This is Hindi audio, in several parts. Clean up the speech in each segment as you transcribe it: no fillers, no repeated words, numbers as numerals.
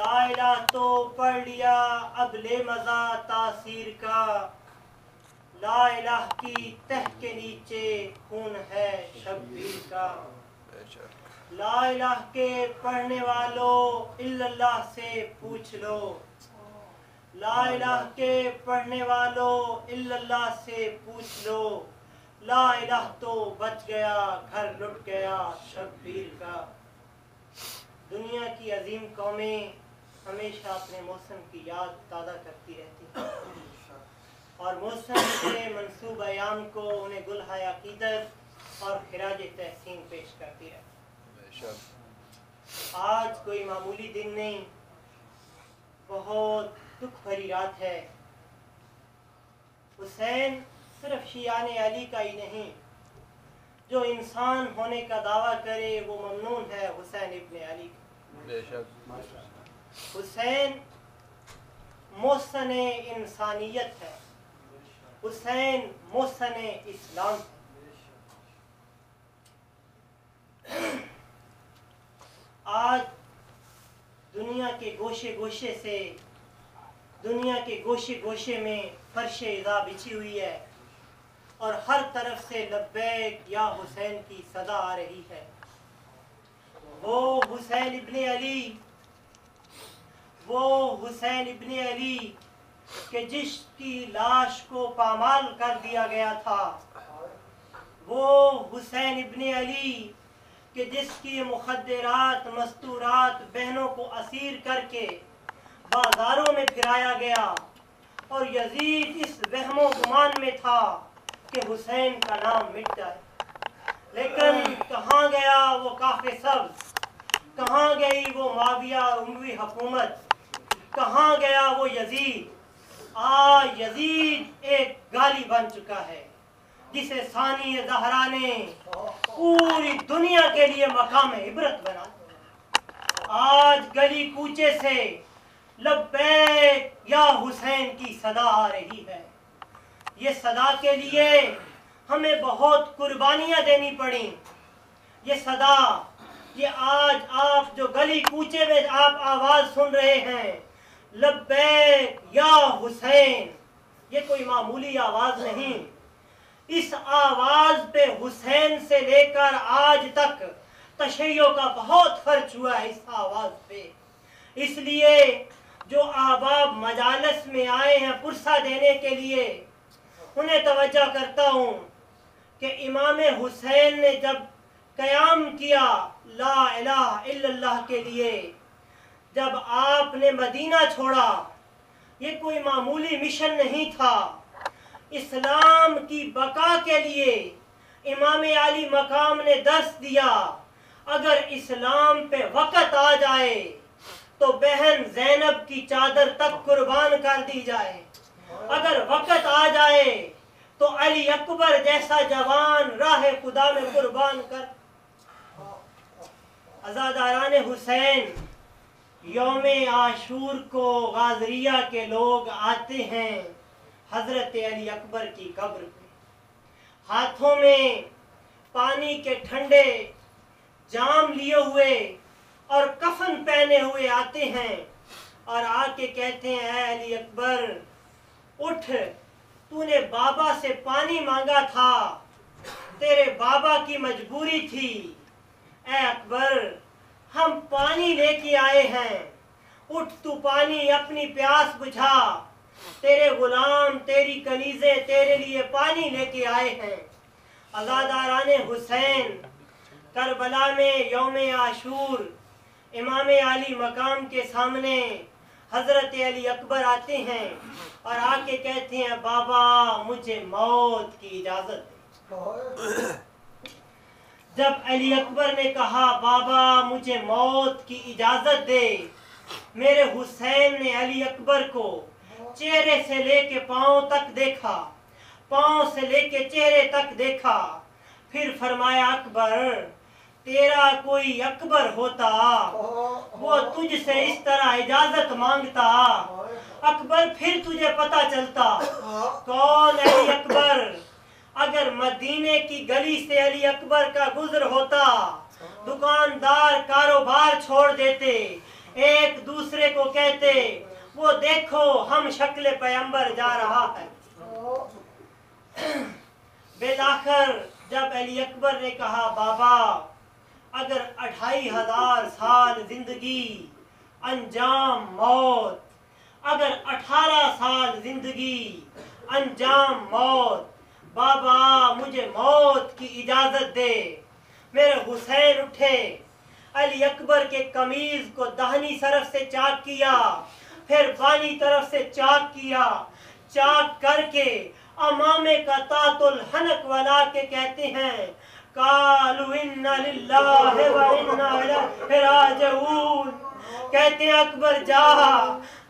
ला इलाह तो पढ़ लिया अब ले मजा तासीर का, ला इलाह की तह के नीचे खून है शब्बीर का। ला इलाह के पढ़ने वालों इल्लल्लाह से पूछ लो, ला इलाह के पढ़ने वालों इल्लल्लाह से पूछ लो, ला इलाह तो बच गया घर लुट गया शब्बीर का। दुनिया की अजीम कौमें हमेशा अपने मौसम की याद ताज़ा करती रहती हैं और मौसम के मंसूब अयाम को उन्हें गुलहाय अकीदत और खिराज तहसीन पेश करती रहती है। आज कोई मामूली दिन नहीं, बहुत दुख भरी रात है। हुसैन सिर्फ शियाने अली का ही नहीं, जो इंसान होने का दावा करे वो ममनून है हुसैन इब्ने अली का। हुसैन मोहसने इंसानियत है, हुसैन मोहसने इस्लाम है। आज दुनिया के गोशे गोशे से, दुनिया के गोशे गोशे में फर्शे इज़ा बिछी हुई है और हर तरफ से लब्बैक या हुसैन की सदा आ रही है। वो हुसैन इब्ने अली, वो हुसैन इब्ने अली के जिसकी लाश को पामाल कर दिया गया था, वो हुसैन इब्ने अली के जिसकी मुखद्दरात मस्तूरात बहनों को असीर करके बाजारों में फिराया गया और यजीद इस वहमो गुमान में था कि हुसैन का नाम मिट जाए। लेकिन कहाँ गया वो काफ़े सब्ज़, कहाँ गई वो माविया उमवी हुकूमत, कहाँ गया वो यजीद। आज यजीद एक गाली बन चुका है जिसे सानी ज़हरा ने पूरी दुनिया के लिए मकाम इबरत बना। आज गली कूचे से लब्बैक या हुसैन की सदा आ रही है। ये सदा के लिए हमें बहुत कुर्बानियां देनी पड़ी। ये सदा, ये आज आप जो गली कूचे में आप आवाज सुन रहे हैं, लब्बैक या हुसैन, ये कोई मामूली आवाज नहीं। इस आवाज पे हुसैन से लेकर आज तक तशय्यो का बहुत खर्च हुआ है इस आवाज पे। इसलिए जो अहबाब मजालस में आए हैं पुरसा देने के लिए, उन्हें तवज्जो करता हूँ कि इमाम हुसैन ने जब क़याम किया ला इलाहा इल्लल्लाह के लिए, जब आपने मदीना छोड़ा, ये कोई मामूली मिशन नहीं था। इस्लाम की बका के लिए इमाम अली मकाम ने दर्स दिया, अगर इस्लाम पे वक़्त आ जाए तो बहन ज़ैनब की चादर तक कुर्बान कर दी जाए, अगर वक़्त आ जाए तो अली अकबर जैसा जवान राह खुदा में कुर्बान कर। अज़ादारान हुसैन, यौम आशूर को गाज़रिया के लोग आते हैं हज़रत अली अकबर की कब्र पे, हाथों में पानी के ठंडे जाम लिए हुए और कफन पहने हुए आते हैं और आके कहते हैं, ऐ अली अकबर उठ, तूने बाबा से पानी मांगा था, तेरे बाबा की मजबूरी थी। ऐ अकबर, हम पानी लेके आए हैं, उठ तू पानी अपनी प्यास बुझा, तेरे गुलाम तेरी कनीज़े तेरे लिए पानी लेके आए हैं। अज़ादारान हुसैन, करबला में यौम आशूर इमाम अली मकाम के सामने हजरत अली अकबर आते हैं और आके कहते हैं, बाबा मुझे मौत की इजाजत दे। जब अली अकबर ने कहा, बाबा मुझे मौत की इजाजत दे, मेरे हुसैन ने अली अकबर को चेहरे से लेके पांव तक देखा, पांव से लेके चेहरे तक देखा, फिर फरमाया, अकबर तेरा कोई अकबर होता वो तुझसे इस तरह इजाजत मांगता, अकबर फिर तुझे पता चलता कौन अली अकबर। अगर मदीने की गली से अली अकबर का गुजर होता, दुकानदार कारोबार छोड़ देते, एक दूसरे को कहते, वो देखो हम शक्ल पैगंबर जा रहा है। बेलाखिर जब अली अकबर ने कहा, बाबा अगर 2500 साल जिंदगी अंजाम मौत, अगर 18 साल जिंदगी अंजाम मौत, बाबा मुझे मौत की इजाजत दे। मेरे हुसैन उठे, अली अकबर के कमीज को दाहिनी तरफ से चाक किया, फिर बानी तरफ से चाक किया, चाक करके अमामे का तातुल हनक वाला के कहते हैं, कालू इन्ना लिल्लाहि व इन्ना इलैहि राजिऊन। कहते हैं अकबर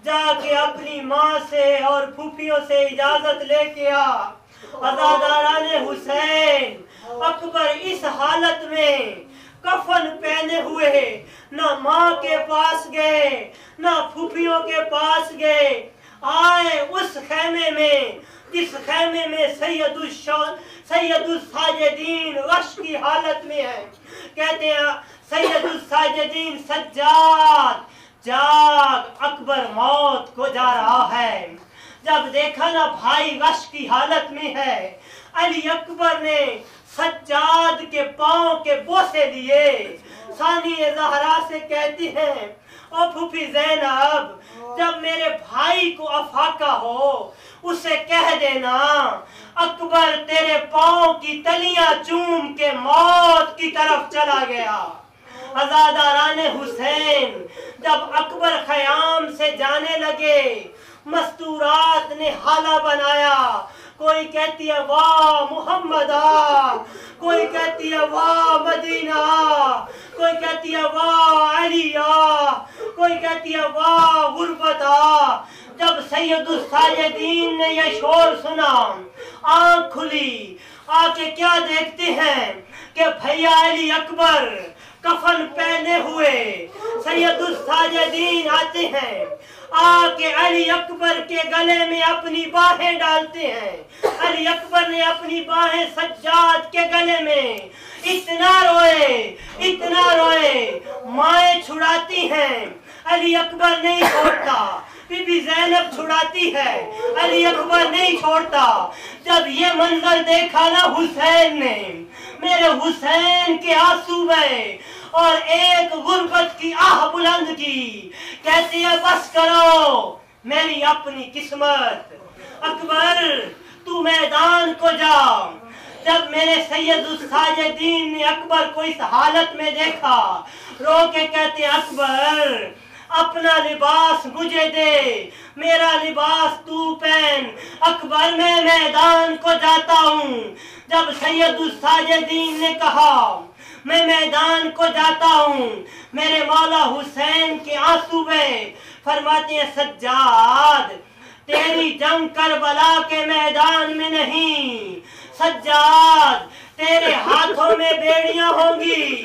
जाके अपनी माँ से और फूफियों से इजाजत लेके आ। अज़ादाराने हुसैन अकबर इस हालत में कफन पहने हुए ना माँ के पास गए ना फूफियों के पास गए, आए उस खेमे में जिस खेमे में सैयदुल साजिदीन रश की हालत में है। कहते हैं सैयदुल साजिदीन सज्जाद जाग, अकबर मौत को जा रहा है। जब देखा ना भाई रश की हालत में है, अली अकबर ने सज्जाद के पांव के बोसे लिए। सानिया ज़हरा से कहती हैं, ओ फूफी ज़ैनब, जब मेरे भाई को अफाका हो उसे कह देना अकबर तेरे पांव की तलियां चूम के मौत की तरफ चला गया। अज़ादाराने हुसैन जब अकबर ख़याम से जाने लगे, मस्तूरात ने हाला बनाया। कोई कहती है वाह मुहम्मदा, कोई कहती है वाह मदीना, कोई कहती है वाह अलिया, कोई कहती है वाह गुरबता। जब सैयदुल साजिदीन ने यह शोर सुना, आंख खुली, आके क्या देखते हैं कि भैया अली अकबर कफन पहने हुए सैयदुल साजिदीन आते हैं, आके अली अकबर के गले में अपनी बाहें डालते हैं। अली अकबर ने अपनी बाहें सज्जाद के गले में इतना रोए, माएँ छुड़ाती हैं, अली अकबर नहीं छोड़ता, बीबी ज़ैनब छुड़ाती है, अली अकबर नहीं छोड़ता। जब ये मंजर देखा ना हुसैन ने, मेरे हुसैन के आंसू में और एक गुर्बत की आह बुलंद की। कहती है बस करो, मेरी अपनी किस्मत, अकबर तू मैदान को जा। जब मेरे सैयदुल साजिदीन ने अकबर को इस हालत में देखा, रो के कहते अकबर अपना लिबास मुझे दे, मेरा लिबास तू पहन, अकबर मैं मैदान को जाता हूँ। जब सैयदुल साजिदीन ने कहा मैं मैदान को जाता हूँ, मेरे मौला हुसैन के आंसू में फरमाते हैं सज्जाद तेरी जंग करबला के मैदान में नहीं, सज्जाद तेरे हाथों में बेड़ियां होंगी,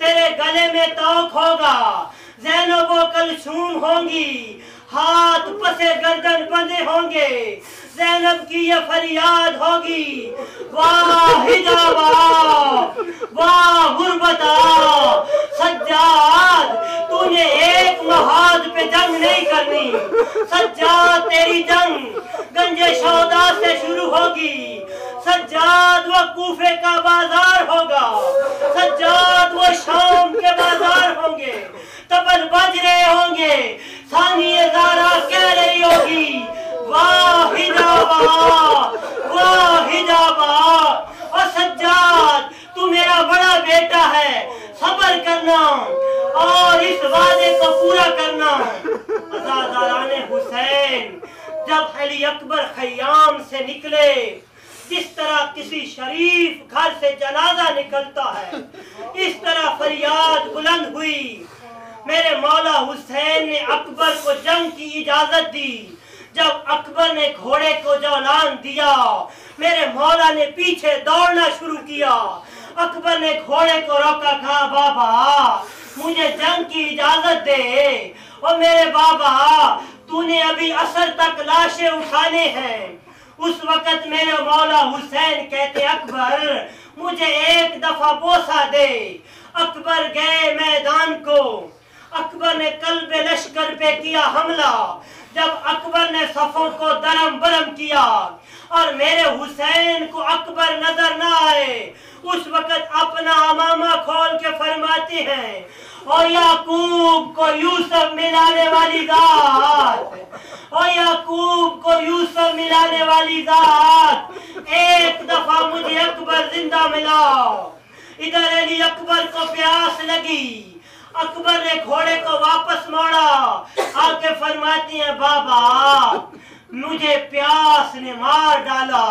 तेरे गले में तोक होगा, ज़ैनब व कलसूम होंगी, हाथ पसे गर्दन बंधे होंगे, ज़ैनब की ये फरियाद होगी, वाह हिजाबा वाह गुरबता। सज्जाद तूने एक महाद पे जंग नहीं करनी, सज्जाद तेरी जंग गंजे शौदा से शुरू होगी, सज्जाद वो कूफे का बाजार होगा, सज्जाद वो शाम के बाजार होंगे, तबल बज रहे होंगे, सानिया ज़हरा कह रही होगी वाह हिजाबा वाह हिजाबा। और सज्जाद तू मेरा बड़ा बेटा है, सब्र करना और इस वादे को पूरा करना। अज़ादाराने हुसैन जब अली अकबर ख़याम से निकले, जिस तरह किसी शरीफ घर से जनाजा निकलता है, इस तरह फरियाद बुलंद हुई। मेरे मौला हुसैन ने अकबर को जंग की इजाजत दी। जब अकबर ने घोड़े को जौलान दिया, मेरे मौला ने पीछे दौड़ना शुरू किया। अकबर ने घोड़े को रोका, कहा बाबा मुझे जंग की इजाजत दे। और मेरे बाबा तूने अभी असर तक लाशें उठाने हैं। उस वक्त मेरे मौला हुसैन कहते अकबर मुझे एक दफा बोसा दे। अकबर गए मैदान को, अकबर अकबर ने कल्बे लश्कर पे किया हमला, जब अकबर ने सफों को दरम बरम किया और मेरे हुसैन को अकबर नजर ना आए, उस वक्त अपना अमामा खोल के फरमाते हैं, और याकूब को यूसुफ मिलाने वाली जात, और याकूब को यूसुफ मिलाने वाली जात, एक दफा मुझे अकबर जिंदा मिलाओ। इधर अली अकबर को प्यास लगी, अकबर ने घोड़े को वापस मोड़ा, आके फरमाती हैं बाबा मुझे प्यास ने मार डाला।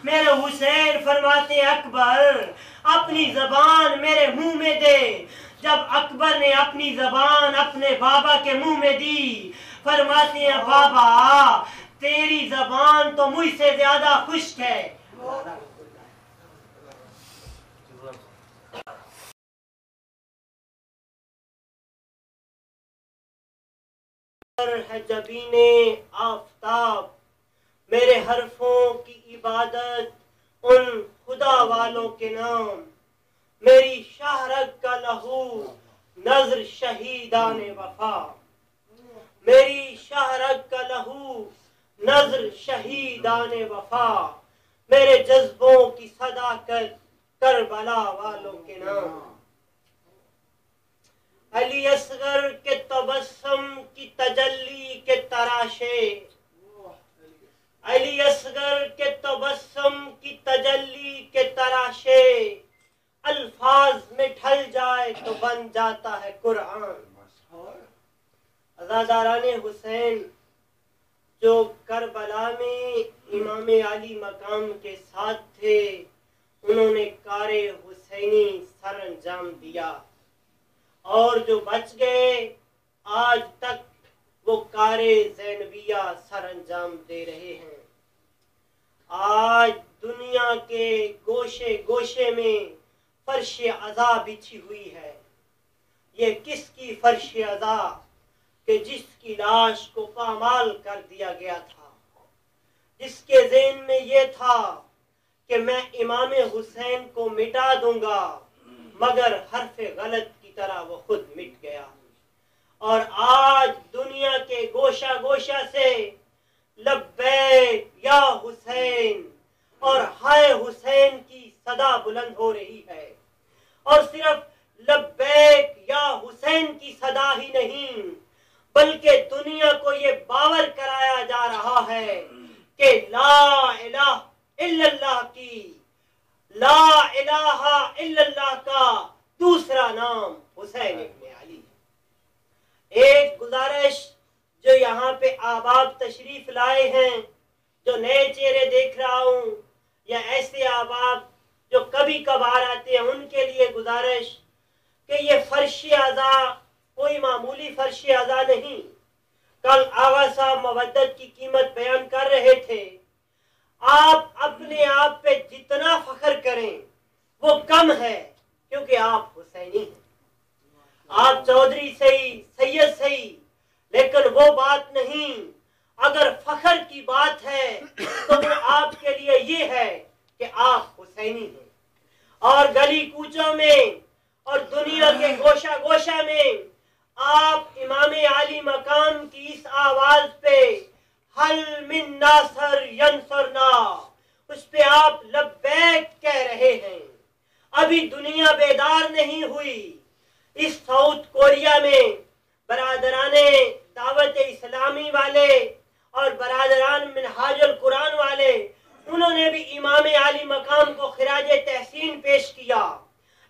मेरे हुसैन फरमाते हैं अकबर अपनी जबान मेरे मुंह में दे। जब अकबर ने अपनी जबान अपने बाबा के मुंह में दी, फरमाते हैं बाबा तेरी जबान तो मुझसे ज्यादा खुश्क है। है जबीने आफताब, मेरे हरफों की इबादत उन खुदा वालों के नाम, मेरी शाहरग का लहू नजर शहीदाने वफा, मेरी शाहरग का लहू नजर शहीदाने वफा, मेरे जज्बों की सदाकत करबला वालों के नाम। अली असगर के तबस्सुम की तजल्ली के तराशे, अली असगर के तबस्सुम की तजल्ली के तराशे, अल्फाज में ढल जाए तो बन जाता है कुरान। अज़ादाराने हुसैन जो करबला में इमाम अली मकाम के साथ थे, उन्होंने कारे हुसैनी सर अंजाम दिया, और जो बच गए आज तक वो कारे ज़ैनबिया सर अंजाम दे रहे हैं। आज दुनिया के गोशे गोशे में फर्श अज़ा बिछी हुई है। ये किसकी फर्श अज़ा कि जिसकी लाश को पामाल कर दिया गया था, जिसके ज़हन में ये था कि मैं इमाम हुसैन को मिटा दूंगा, मगर हर्फ गलत की तरह वो खुद मिट गया। और आज दुनिया के गोशा गोशा से लब्बैक या हुसैन और हाय हुसैन की सदा बुलंद हो रही है। और सिर्फ लब्बैक या हुसैन की सदा ही नहीं, बल्कि दुनिया को ये बावर कराया जा रहा है कि ला इलाहा इल्लल्लाह की, ला इलाहा इल्लल्लाह का दूसरा नाम हुसैन इब्ने अली है। एक गुजारिश जो यहाँ पे आबाब तशरीफ लाए हैं, जो नए चेहरे देख रहा हूँ, या ऐसे आबाब जो कभी कभार आते हैं, उनके लिए गुजारिश कि ये फर्श अज़ा कोई मामूली फर्श अज़ा नहीं। कल आगा साहब मवद्दत की कीमत बयान कर रहे थे। आप अपने आप पे जितना फख्र करें वो कम है, क्योंकि आप हुसैनी हैं। आप चौधरी सही, सैयद सही, लेकिन वो बात नहीं। अगर फख्र की बात है तो वो आपके लिए ये है कि आप हुसैनी हैं। और गली कूचों में और दुनिया के गोशा गोशा में आप इमाम आली मकाम की इस आवाज पे हल मिन नासर यंसरना, उस पे आप लब्बैक कह रहे हैं। अभी दुनिया बेदार नहीं हुई। इस साउथ कोरिया में बरादराने दावत इस्लामी वाले और बरादरान मिनहाजुल कुरान वाले, उन्होंने भी इमाम आली मकाम को खिराज तहसीन पेश किया,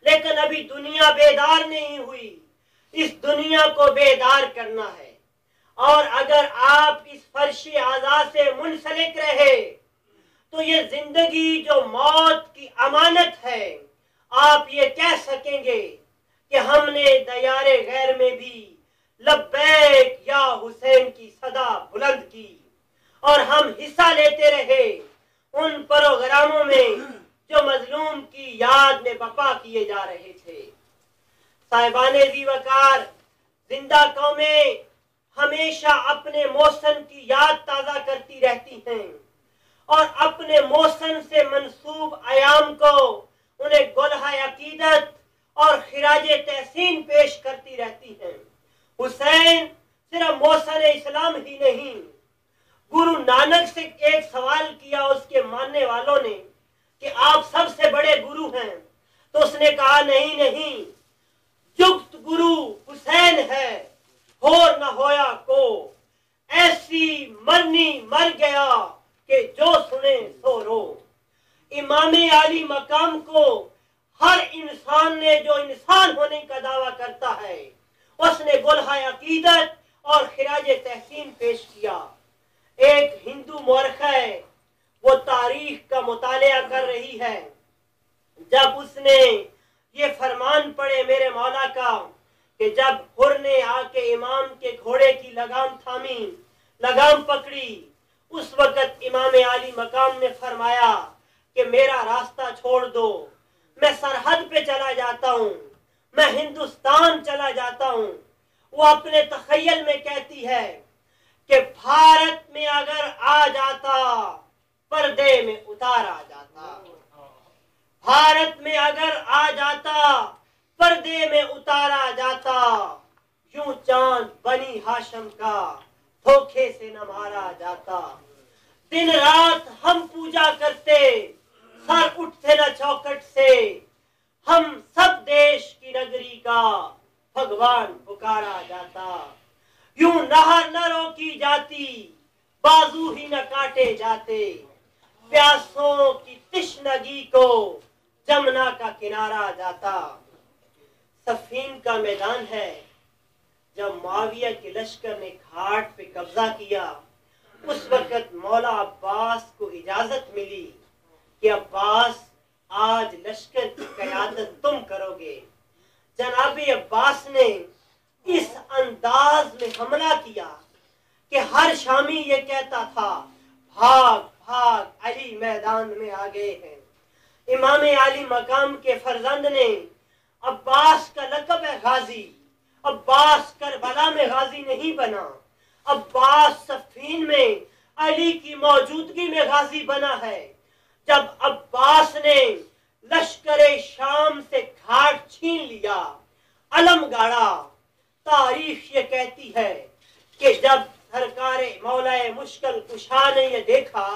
लेकिन अभी दुनिया बेदार नहीं हुई। इस दुनिया को बेदार करना है। और अगर आप इस फर्श आज़ा से मुंसलिक रहे तो ये जिंदगी जो मौत की अमानत है, आप ये कह सकेंगे कि हमने दयारे गैर में भी लब्बैक या हुसैन की सदा बुलंद की, और हम हिस्सा लेते रहे उन प्रोग्रामों में जो मजलूम की याद में बपा किए जा रहे थे। साहिबाने जी वकार, जिंदा कौमें हमेशा अपने मौसन की याद ताजा करती रहती हैं और अपने मौसन से मंसूब आयाम को उन्हें गोलहा अकीदत और खिराज तहसीन पेश करती रहती हैं। हुसैन सिर्फ मौसम इस्लाम ही नहीं, गुरु नानक से एक सवाल किया उसके मानने वालों ने कि आप सबसे बड़े गुरु हैं, तो उसने कहा नहीं नहीं, जुगत गुरु हुसैन है, होर न होया को, ऐसी मरनी मर गया कि जो सुने सो रो। इमामे आली मकाम को हर इंसान ने जो इंसान होने का दावा करता है, उसने गुलहाय अकीदत और खिराज तहसीन पेश किया। एक हिंदू मौरख है, वो तारीख का मुतालिया कर रही है। जब उसने ये फरमान पढ़े मेरे मौला का कि जब हुर ने आके इमाम के घोड़े की लगाम थामी, लगाम पकड़ी, उस वक्त इमाम आली मकाम ने फरमाया कि मेरा रास्ता छोड़ दो, मैं सरहद पे चला जाता हूँ, मैं हिंदुस्तान चला जाता हूँ। वो अपने तखय्युल में कहती है कि भारत में अगर आ जाता पर्दे में उतार आ जाता, भारत में अगर आ जाता पर्दे में उतारा जाता, यूं चांद बनी हाशम का धोखे से न मारा जाता। दिन रात हम पूजा करते, सर उठते न चौखट से, हम सब देश की नगरी का भगवान पुकारा जाता। यूं नहर न रोकी जाती, बाजू ही न काटे जाते, प्यासों की तिश्नगी को जमुना का किनारा जाता। सफीन का मैदान है, जब मुआविया के लश्कर ने घाट पे कब्जा किया, उस वक्त मौला अब्बास को इजाजत मिली कि अब्बास आज लश्कर की क़यादत तुम करोगे। जनाबे अब्बास ने इस अंदाज में हमला किया कि हर शामी ये कहता था भाग भाग अली मैदान में आ गए हैं। इमाम आली मकाम के फरजंद ने, अब्बास का लक़ब है गाजी, अब्बास करबला में गाजी नहीं बना, अब्बास सफीन में अली की मौजूदगी में गाजी बना है। जब अब्बास ने लश्कर शाम से घाट छीन लिया, अलम गाड़ा, तारीख ये कहती है कि जब सरकार मौलाए मुश्किल कुशा ने ये देखा,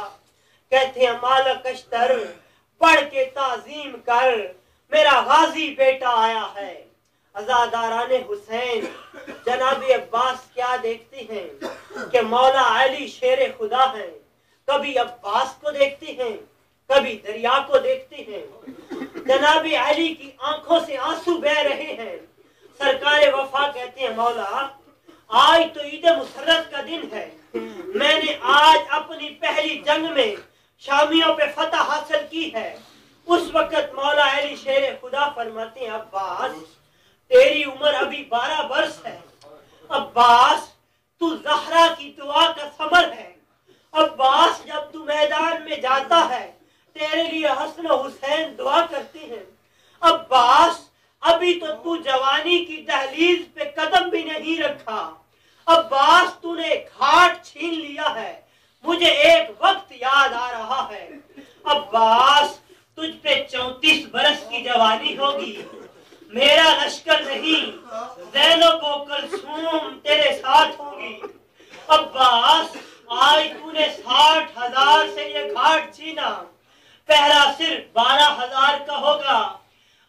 कहते हैं मालक अश्तर पढ़ के ताजीम कर, मेरा गाजी बेटा आया है। अज़ादाराने हुसैन जनाबी अब्बास क्या देखते हैं कि मौला अली शेर खुदा हैं, कभी अब्बास को देखते हैं, कभी दरिया को देखते हैं। जनाबी अली की आंखों से आंसू बह रहे हैं। सरकार वफा कहते हैं मौला आज तो ईद मुसर्रत का दिन है, मैंने आज अपनी पहली जंग में शामियों पे फतह हासिल की है। उस वक्त मौला अली शेर खुदा फरमाते हैं अब्बास तेरी उम्र अभी 12 वर्ष है, अब्बास तू ज़हरा की दुआ का समर है। अब्बास जब तू मैदान में जाता है तेरे लिए हसन हुसैन दुआ करते हैं। अब्बास अभी तो तू जवानी की दहलीज पे कदम भी नहीं रखा, अब्बास तूने घाट छीन लिया है, मुझे एक वक्त याद आ रहा है। अब्बास तुझ पे 34 बरस की जवानी होगी, मेरा लश्कर नहीं ज़ैनब व कुलसूम तेरे साथ होगी। अब्बास आज तूने 60,000 से ये घाट छीना, पहरा सिर्फ 12,000 का होगा।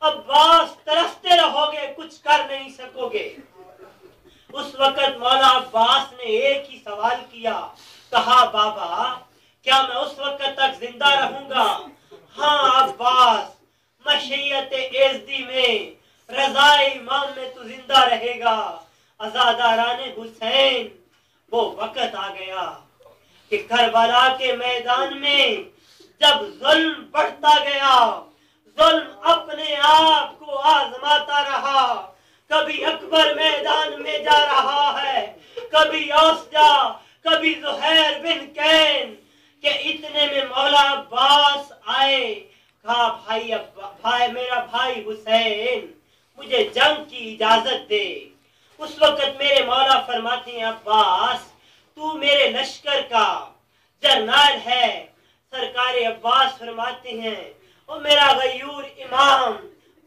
अब्बास तरसते रहोगे, कुछ कर नहीं सकोगे। उस वक्त मौला अब्बास ने एक ही सवाल किया, कहा बाबा क्या मैं उस वक्त तक जिंदा रहूंगा? हाँ अब्बास, मशैयत एज़दी में रज़ाए इमाम में तू जिंदा रहेगा। अज़ादाराने हुसैन वो वक्त आ गया कि करबला के मैदान में जब जुल्म बढ़ता गया, जुल्म अपने आप को आजमाता रहा। कभी अकबर मैदान में जा रहा है, कभी औसजा, कभी ज़ुहैर बिन कैन, कि इतने में मौला अब्बास आए। कहा भाई मेरा भाई हुसैन, मुझे जंग की इजाजत दे। उस वक्त मेरे मौला फरमाते हैं अब्बास तू मेरे लश्कर का जरनैल है। सरकार अब्बास फरमाते हैं ओ मेरा गयूर इमाम,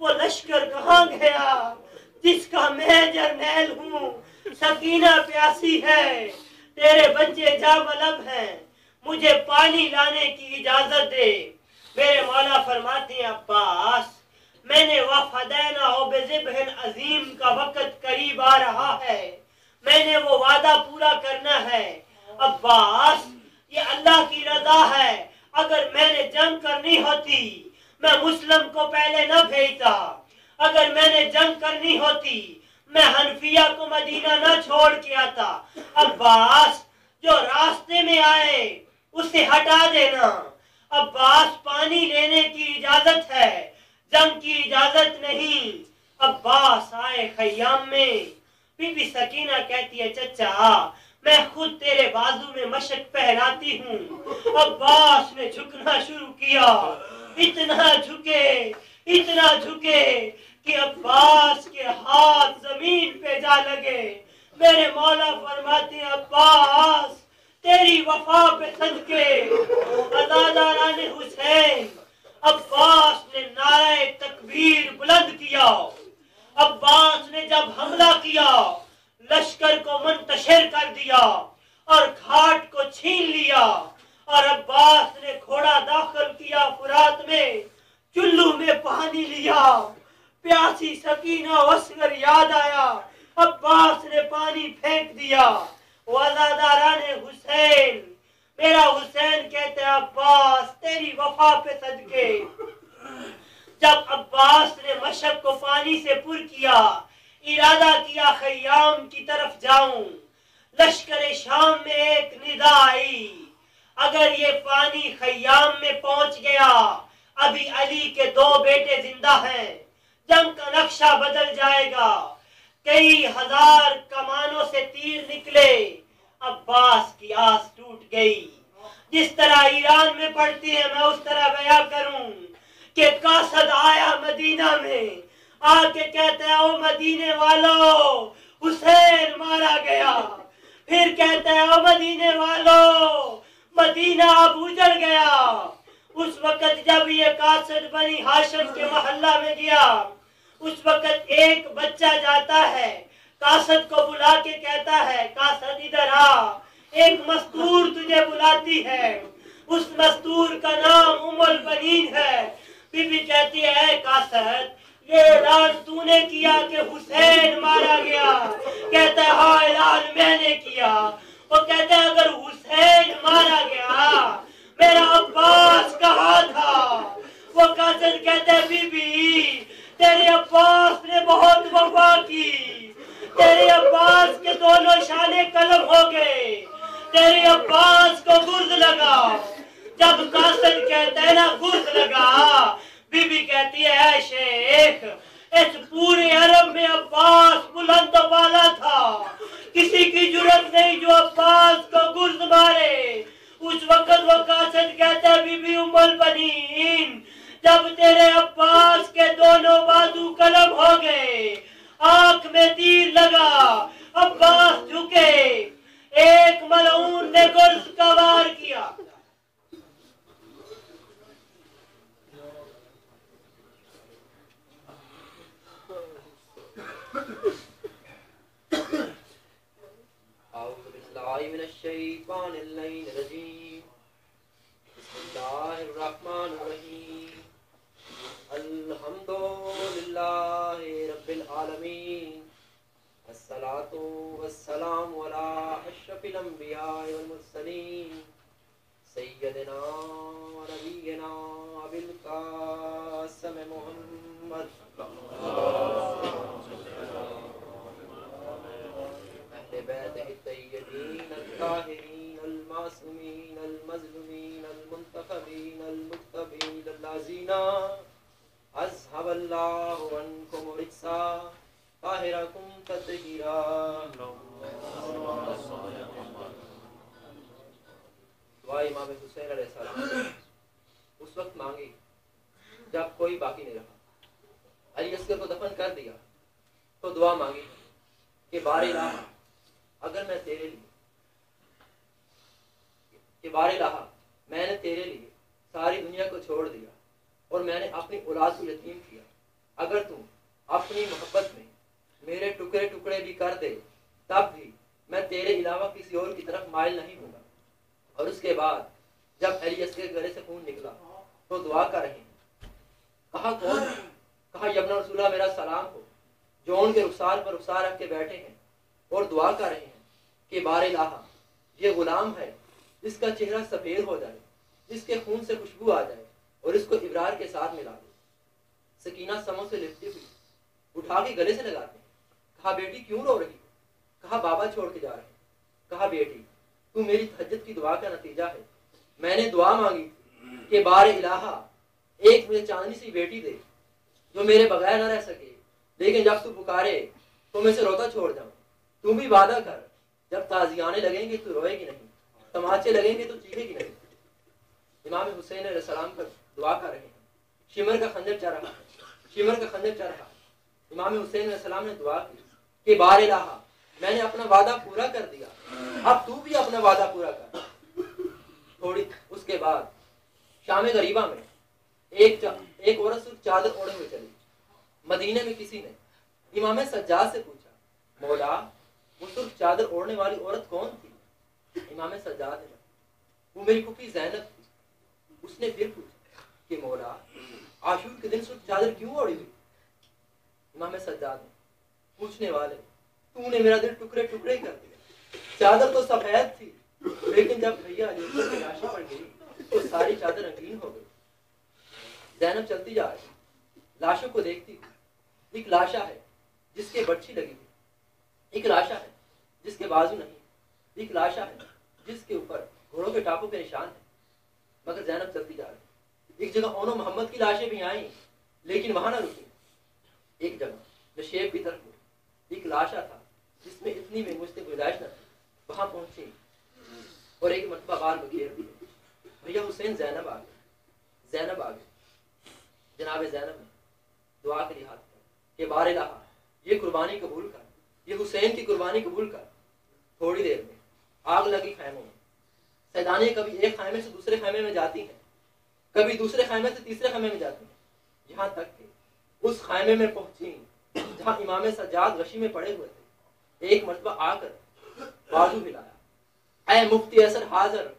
वो लश्कर कहाँ गया जिसका मैं जरनैल हूँ? सकीना प्यासी है, तेरे बच्चे जामलब हैं, मुझे पानी लाने की इजाजत दे। मेरे मौला फरमाते हैं, अब्बास मैंने वफादाना हो बेज़िब्हिल अजीम का वक़्त करीब आ रहा है, मैंने वो वादा पूरा करना है। अब्बास ये अल्लाह की रजा है, अगर मैंने जंग करनी होती मैं मुस्लिम को पहले न भेजता, अगर मैंने जंग करनी होती मैं हनफिया को मदीना न छोड़ के आता। अब्बास जो रास्ते में आए उसे हटा देना। अब्बास पानी लेने की इजाजत है, जंग की इजाजत नहीं। अब्बास आए खयाम में। बीबी सकीना कहती है, चचा मैं खुद तेरे बाजू में मशक पहनाती हूँ। अब्बास ने झुकना शुरू किया, इतना झुके कि अब्बास के हाथ जमीन पे जा लगे। मेरे मौला फरमाते हैं, अब्बास तेरी वफा पे सदके अज़ादाराने हुसैन। अब्बास ने नारे तकबीर बुलंद किया। अब्बास ने जब हमला किया लश्कर को मुंतशिर कर दिया और घाट को छीन लिया, और अब्बास ने घोड़ा दाखिल किया फुरात में, चुल्लू में पानी लिया। प्यासी सकीना वस्कर याद आया, अब्बास ने पानी फेंक दिया। वज़ादाराने हुसैन, मेरा हुसैन कहते हैं, अब्बास तेरी वफा पे सदके। जब अब्बास ने मशक को पानी से पुर किया, इरादा किया खयाम की तरफ जाऊं, लश्कर शाम में एक निदा आई, अगर ये पानी खयाम में पहुंच गया, अभी अली के 2 बेटे जिंदा हैं, जंग का नक्शा बदल जाएगा। कई हजार कमानों से तीर निकले, अब्बास की आस टूट गई। जिस तरह ईरान में पढ़ती है मैं उस तरह बयां करूं कि कासद आया मदीना में, आके कहते हैं, ओ मदीने वालों हुसैन मारा गया। फिर कहते हैं, ओ मदीने वालों मदीना अब उजड़ गया। उस वक्त जब ये कासद बनी हाशिम के मोहल्ला में गया, उस वक्त एक बच्चा जाता है, कासद को बुला के कहता है, कासद इधर आ, एक मस्तूर तुझे बुलाती है। उस मस्तूर का नाम उम्मुल बनीन है। बीबी कहती है, कासद ये ऐलान तूने किया कि हुसैन मारा गया? कहता है, हाँ ऐलान मैंने किया। वो कहते हैं, अगर हुसैन मारा गया मेरा अब्बास कहाँ था? वो कासद कहते हैं, बीबी तेरे अब्बास ने बहुत वफा की, तेरे अब्बास के दोनों शाने कलम हो गए, तेरे अब्बास को गुर्द लगा। जब कासद कहते हैं ना गुर्द लगा, बीबी कहती है, शेख इस पूरे अरब में अब्बास बुलंद वाला था, किसी की जुर्रत नहीं जो अब्बास को गुर्द मारे। उस वक्त वो कासद कहता है, बीबी उम्मुल बनीन जब तेरे अब्बास के दोनों बाजू कलम हो गए, आंख में तीर लगा, अब्बास झुके, एक मलऊन ने गुर्द का वार किया। अल्हम्दुलिल्लाहि रब्बिल आलमीन, अस्सलातु वस्सलामु अला अशरफिल अंबिया वल मुरसलीन, सय्यदिना व नबियना अबिल कासिम मुहम्मद अहले बैतिहि तय्यबीन अत्ताहिरीन अल-मासूमीन अल-मज़लूमीन अल-मुंतखबीन अल-मुज्तबीन अल्लज़ीना अज़हबल्लाहु अन्कुम रिज्सा ताहिरकुम तत्हीरा। दुआ इमाम हुसैन अलैहिस्सलाम उस वक्त मांगी जब कोई बाकी नहीं रहा। अली अस्कर को दफन कर दिया तो दुआ मांगी कि बारे इलाहा, अगर मैं तेरे लिए, कि बारे इलाहा मैंने तेरे लिए सारी दुनिया को छोड़ दिया और मैंने अपनी औलाद को यतीम किया, अगर तू अपनी मोहब्बत में मेरे टुकड़े टुकड़े भी कर दे तब भी मैं तेरे अलावा किसी और की तरफ माइल नहीं होगा। और उसके बाद जब अली अस्कर के गले से खून निकला तो दुआ कर रहे हैं। कहा कौन? कहा यब्न रसूलल्लाह मेरा सलाम हो, जो उनके रुखसार पर रुखसार रख के बैठे हैं और दुआ कर रहे हैं कि बारे लाहा ये गुलाम है जिसका चेहरा सफेद हो जाए, जिसके खून से खुशबू आ जाए और इसको इब्रार के साथ मिला दे। सकीना समों से लिपटी हुई उठा के गले से लगाते हैं। कहा बेटी क्यों रो रही हो? कहा बाबा छोड़ के जा रहे हैं। कहा बेटी तू मेरी तहज्जुद की दुआ का नतीजा है। मैंने दुआ मांगी थी कि बारे इलाहा एक मुझे चांदनी सी बेटी दे जो मेरे बगैर न रह सके, लेकिन जब तू पुकारे तो मैं इसे रोता छोड़ जाऊं। तू भी वादा कर, जब ताजियाने लगेंगे तो रोएगी नहीं, तमाचे लगेंगे तो चीखेगी नहीं। इमाम हुसैन अलैहिस्सलाम पर दुआ कर रहे हैं। शिमर का खंजर चल रहा है, शिमर का खंजर चल रहा है। इमाम हुसैन अलैहिस्सलाम ने दुआ की कि बारे इलाहा मैंने अपना वादा पूरा कर दिया, अब तू भी अपना वादा पूरा कर। थोड़ी उसके बाद शाम गरीबा में एक औरत सिर्फ चादर ओढ़े हुए चली। मदीने में किसी ने इमाम सज्जाद से पूछा, मौला वो सिर्फ चादर ओढ़ने वाली औरत कौन थी? इमाम सज्जाद ने, वो मेरी फूफी ज़ैनब थी। उसने फिर पूछा कि मौला आशूर के दिन सिर्फ चादर क्यों ओढ़ी हुई? इमाम सज्जाद ने, पूछने वाले तूने मेरा दिल टुकड़े टुकड़े कर दिया। चादर तो सफेद थी, लेकिन जब भैया अलीपुर की लाशों पर गिरी तो सारी चादर रंगीन हो गई। ज़ैनब चलती जा रही, लाशों को देखती हुई। एक लाशा है जिसके बच्ची लगी हुई, एक लाशा है जिसके बाजू नहीं, एक लाशा है जिसके ऊपर घोड़ों के टापों के निशान है। मगर ज़ैनब चलती जा रही। एक जगह ओनो मोहम्मद की लाशें भी आई, लेकिन वहां न रुकी। एक जगह नशेब की तरफ एक लाशा था जिसमें इतनी भी मुझसे गुंजाइश न थी, वहां पहुंची और एक मरतबा बाल बखेर दिए। भैया हुसैन ज़ैनब आ गए, ज़ैनब आ गए। जनाब ज़ैनब ने दुआ के लिए हाथ किया कि बारे लाहा ये कुर्बानी कबूल कर, ये हुसैन की कुर्बानी कबूल कर। थोड़ी देर में आग लगी खैमों में। सैदानियां कभी एक खैमे से दूसरे खैमे में जाती हैं, कभी दूसरे खैमे से तीसरे खैमे में जाती हैं, यहाँ तक कि उस खैमे में पहुंची जहाँ इमाम सज्जाद गशी में पड़े हुए थे। एक मरतबा आकर बाजू हिलाया, ऐ मुफ्ती असर हाजिर,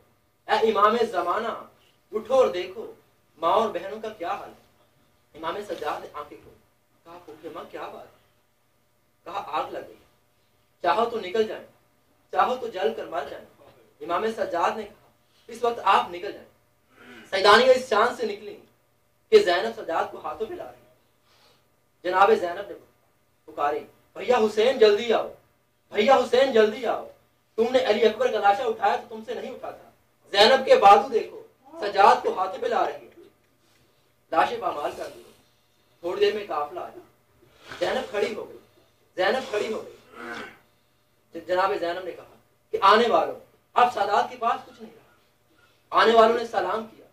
ऐ इमाम जमाना, उठो और देखो माँ और बहनों का क्या हाल है। इमाम सज्जाद ने आंखें खोली, कहा फूफे माँ क्या बात? कहा आग लग गई, चाहो तो निकल जाए, चाहो तो जल कर मर जाए। इमाम सज्जाद ने कहा इस वक्त आप निकल जाए। सैदानियां इस चांद से निकली कि ज़ैनब सज्जाद को हाथों पे ला रही। जनाब ज़ैनब ने पुकारी, भैया हुसैन जल्दी आओ, भैया हुसैन जल्दी आओ। तुमने अली अकबर का लाशा उठाया तो तुमसे नहीं उठा था। ज़ैनब के बाजू देखो, सज्जाद को हाथों पे ला रही है। लाशें पामाल कर दी। थोड़ी देर में काफिला आया। ज़ैनब खड़ी हो गई, ज़ैनब खड़ी हो गई। जनाब ज़ैनब ने कहा कि आने वालों अब सादात के पास कुछ नहीं रहा। आने वालों ने सलाम किया।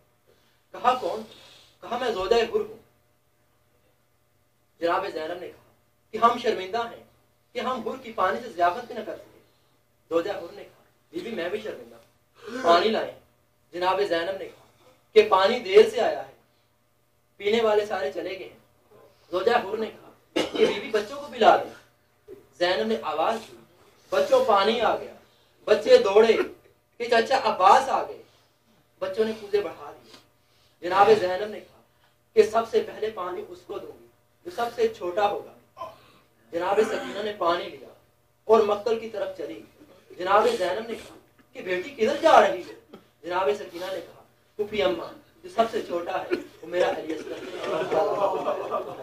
कहा कौन? कहा मैं ज़ौजा हुर हूं। जनाब ज़ैनब ने कहा कि हम शर्मिंदा हैं कि हम हुर की पानी से ज़ियाफत भी न कर सके। ज़ौजा हुर ने कहा बीबी मैं भी शर्मिंदा, पानी लाए। जनाब ज़ैनब ने कहा कि पानी देर से आया है, पीने वाले सारे चले गए हैं। ज़ौजा हुर ने कहा कि बीबी बच्चों को पिला दे। ज़ैनब ने आवाज की, बच्चों पानी आ गया। बच्चे दौड़े कि चाचा अब्बास आ गए। बच्चों ने कूदे बढ़ा दिए। जनाब ज़ैनब ने कहा कि सबसे पहले पानी उसको दूंगी जो सबसे छोटा होगा। जनाब सकीना ने पानी लिया और मक्तल की तरफ चली। जनाब ज़ैनब ने कहा कि बेटी किधर जा रही है? जनाब सकीना ने कहा फूफी अम्मा जो सबसे छोटा है वो मेरा अली अस्कर है।